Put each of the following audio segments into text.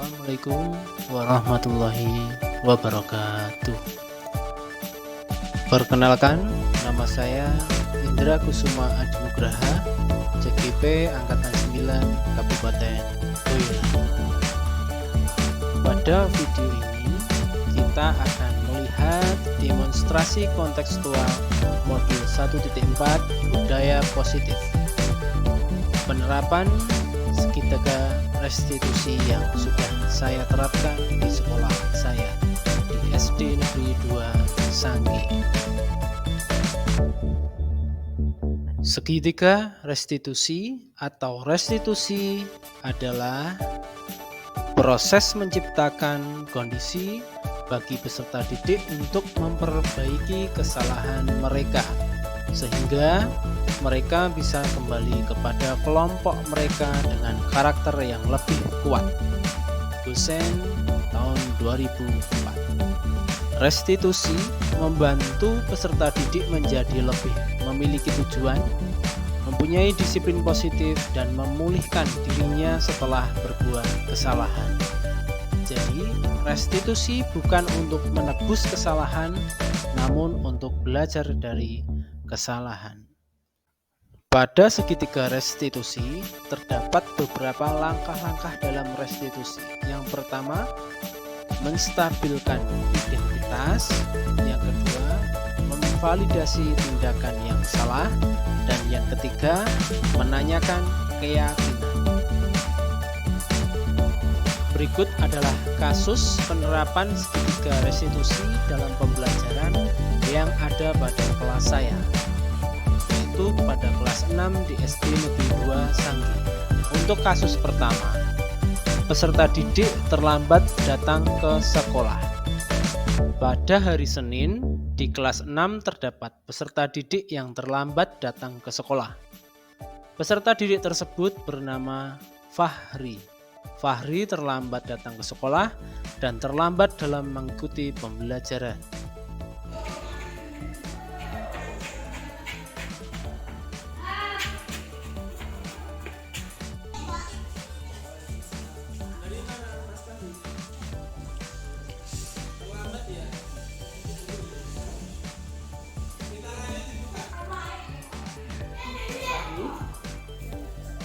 Assalamualaikum warahmatullahi wabarakatuh. Perkenalkan, nama saya Indra Kusuma Adinugraha, CGP Angkatan 9 Kabupaten Boyolali. Pada video ini kita akan melihat demonstrasi kontekstual modul 1.4 budaya positif, penerapan segitiga restitusi yang sudah saya terapkan di sekolah saya di SD Negeri 2 Sanggi. Segitiga restitusi atau restitusi adalah proses menciptakan kondisi bagi peserta didik untuk memperbaiki kesalahan mereka sehingga mereka bisa kembali kepada kelompok mereka dengan karakter yang lebih kuat. Dosen tahun 2004. Restitusi membantu peserta didik menjadi lebih memiliki tujuan, mempunyai disiplin positif, dan memulihkan dirinya setelah berbuat kesalahan. Jadi, restitusi bukan untuk menebus kesalahan, namun untuk belajar dari kesalahan. Pada segitiga restitusi, terdapat beberapa langkah-langkah dalam restitusi. Yang pertama, menstabilkan identitas. Yang kedua, memvalidasi tindakan yang salah. Dan yang ketiga, menanyakan keyakinan. Berikut adalah kasus penerapan segitiga restitusi dalam pembelajaran yang ada pada kelas saya, yaitu pada kelas 6 di SD Negeri 2 Sanggi. Untuk kasus pertama, peserta didik terlambat datang ke sekolah. Pada hari Senin, di kelas 6 terdapat peserta didik yang terlambat datang ke sekolah. Peserta didik tersebut bernama Fahri. Fahri terlambat datang ke sekolah dan terlambat dalam mengikuti pembelajaran.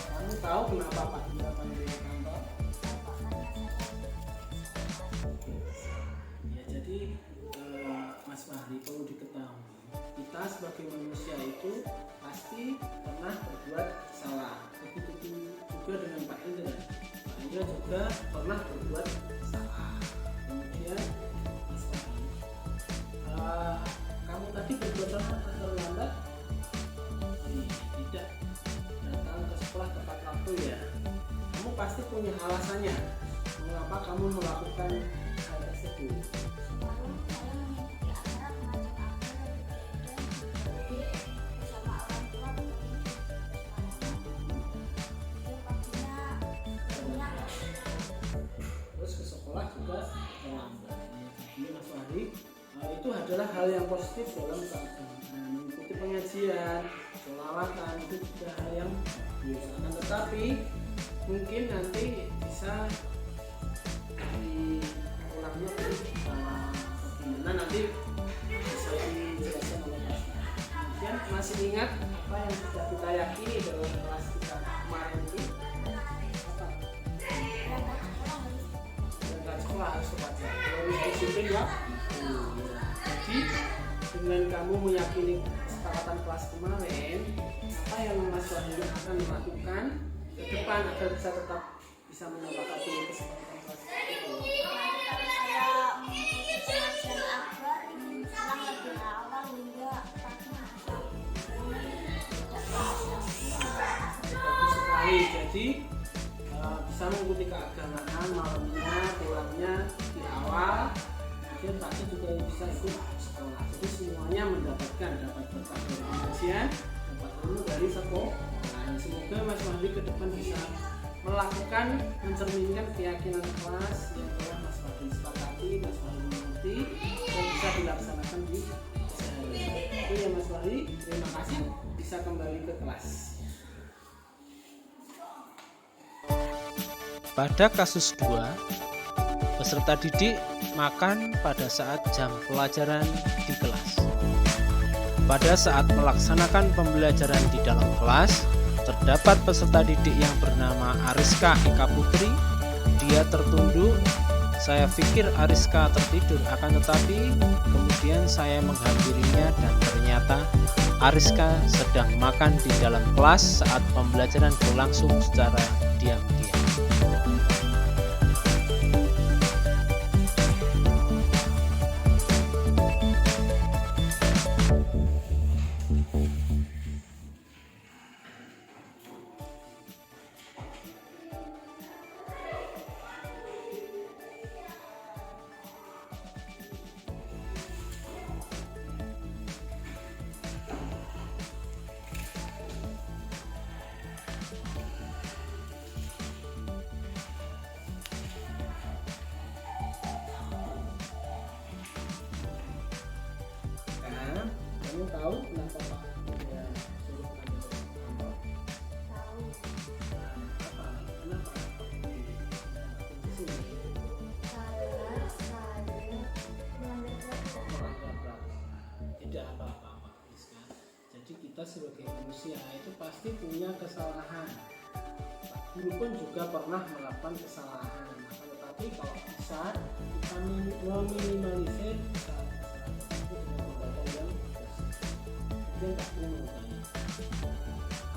Kamu tahu kenapa Pak tidak panggil kantor? Ya, jadi Mas Fahri, perlu diketahui, kita sebagai manusia itu pasti pernah berbuat salah. Begitu juga dengan Pak Indra. Pak Indra juga pernah berbuat salah. Kemudian Mas Fahri, kamu tadi berbuat salah atau terlambat? Tidak datang ke sekolah tepat waktu ya. Kamu pasti punya alasannya mengapa kamu melakukan hal tersebut. Terus ke sekolah juga terlambat. Jadi Mas Fahri, itu adalah hal yang positif dalam keagamaan. Mengikuti pengajian, sholawatan itu juga hal yang bagus. Akan tetapi mungkin nanti bisa diulangnya bagaimana nanti bisa dijelaskan oleh Mas. Kemudian masih ingat apa yang sudah kita yakini dalam kelas kita kemarin itu? Berangkat sekolah harus tepat waktu, harus disiplin ya. Jadi dengan kamu meyakini kesepakatan kelas kemarin, apa yang Mas Wahyu akan melakukan ke depan agar bisa tetap bisa menepati kesepakatan kelas itu? Bagus sekali. Jadi bisa mengikuti keagamaan malamnya, pulangnya di awal. Kemudian pasti juga bisa ikut sekolah. Jadi semuanya mendapatkan, dapat berkat dari pengajian, dapat ilmu dari sekolah. Nah, semoga Mas Fahri ke depan bisa melakukan, mencerminkan keyakinan kelas yang telah Mas Fahri sepakati, Mas Fahri mengerti, dan bisa dilaksanakan di sehari-hari. Itu ya Mas Fahri, terima kasih, bisa kembali ke kelas. Pada kasus 2, Peserta didik makan pada saat jam pelajaran di kelas. Pada saat melaksanakan pembelajaran di dalam kelas, terdapat peserta didik yang bernama Ariska Eka Putri. Dia tertunduk. Saya pikir Ariska tertidur, akan tetapi kemudian saya menghampirinya dan ternyata Ariska sedang makan di dalam kelas saat pembelajaran berlangsung secara diam-diam. Kamu tahu kenapa Pak ya suruh ambil amplop? Tahu. Apa? Kenapa? Di sini. Karena saya melanggar peraturan. Tidak apa-apa, Pak Rizka. Jadi kita sebagai manusia itu pasti punya kesalahan. Pak Guru pun juga pernah melakukan kesalahan. Tetapi kalau bisa kita meminimalisir dia tak perlu bertanya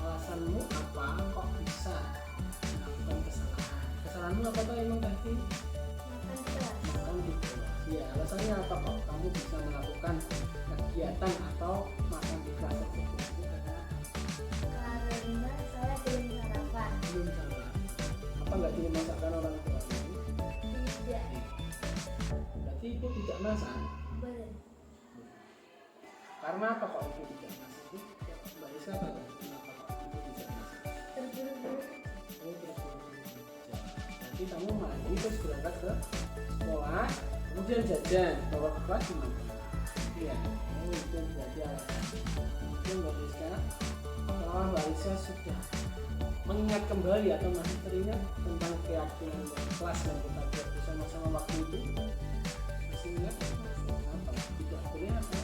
alasanmu apa kok bisa melakukan kesalahanmu apa tuh emang tadi makan di kelas ya alasannya apa kok kamu bisa melakukan kegiatan atau makan di kelas tersebut itu karena saya belum sarapan apa nggak jadi masakan orang tua tidak berarti itu tidak masak karena apa kok itu tidak masak? Mbak Isa tahu kenapa kok itu tidak masak? Terburu-buru. Oh terburu-buru. Nanti kamu mandi terus berangkat ke sekolah, kemudian jajan, bawa ke kelas gimana? Iya. Oh itu berarti alasan. Kemudian Mbak Isa, kalau Mbak Isa sudah mengingat kembali atau masih teringat tentang keyakinan kelas yang kita buat bersama-sama waktu itu, masih ingat? Apa? Tidak boleh apa?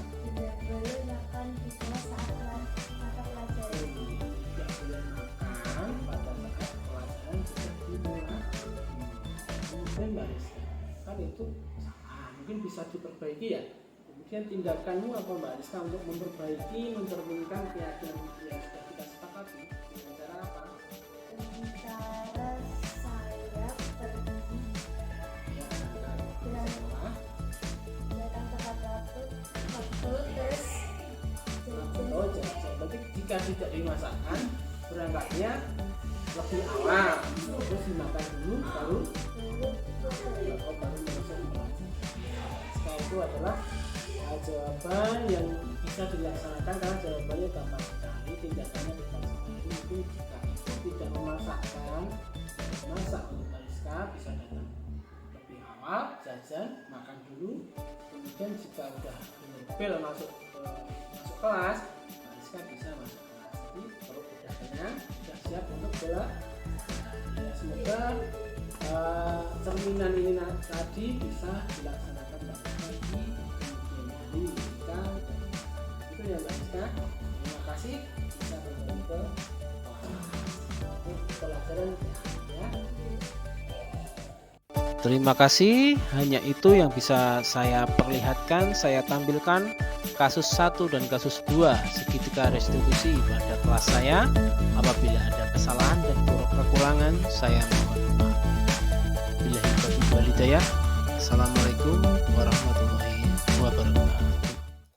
Boleh makan di kelas saat mata pelajaran. Tidak boleh makan pada saat pelajaran sudah dimulai. Kemudian Mbak Rizka, kan itu salah, mungkin bisa diperbaiki ya. Kemudian tindakanmu apa Mbak Rizka untuk memperbaiki, mencerminkan keyakinan yang sudah kita sepakati? Dengan cara apa? Dengan cara saya pergi ya, datang tepat waktu terus berarti jika tidak dimasakkan berangkatnya lebih awal terus dimakan dulu baru masuk setelah itu adalah jawaban yang bisa dilaksanakan karena jawabannya gampang sekali tindakannya gampang sekali mungkin jika itu tidak memasakkan masak untuk Ariska bisa datang lebih awal jajan makan dulu kemudian jika udah bel masuk kelas Ariska bisa masuk kelas jadi kalau udah kenyang sudah siap untuk belajar ya, semoga cerminan ini tadi bisa dilaksanakan Mbak Rizka di kemudian hari jika itu ya Mbak Rizka terima kasih bisa kembali ke pelajaran ya. Terima kasih, hanya itu yang bisa saya perlihatkan, saya tampilkan kasus 1 dan kasus 2 segitiga restitusi pada kelas saya. Apabila ada kesalahan dan kekurangan, saya mohon maaf. Billahi taufiq wal hidayah. Assalamualaikum warahmatullahi wabarakatuh.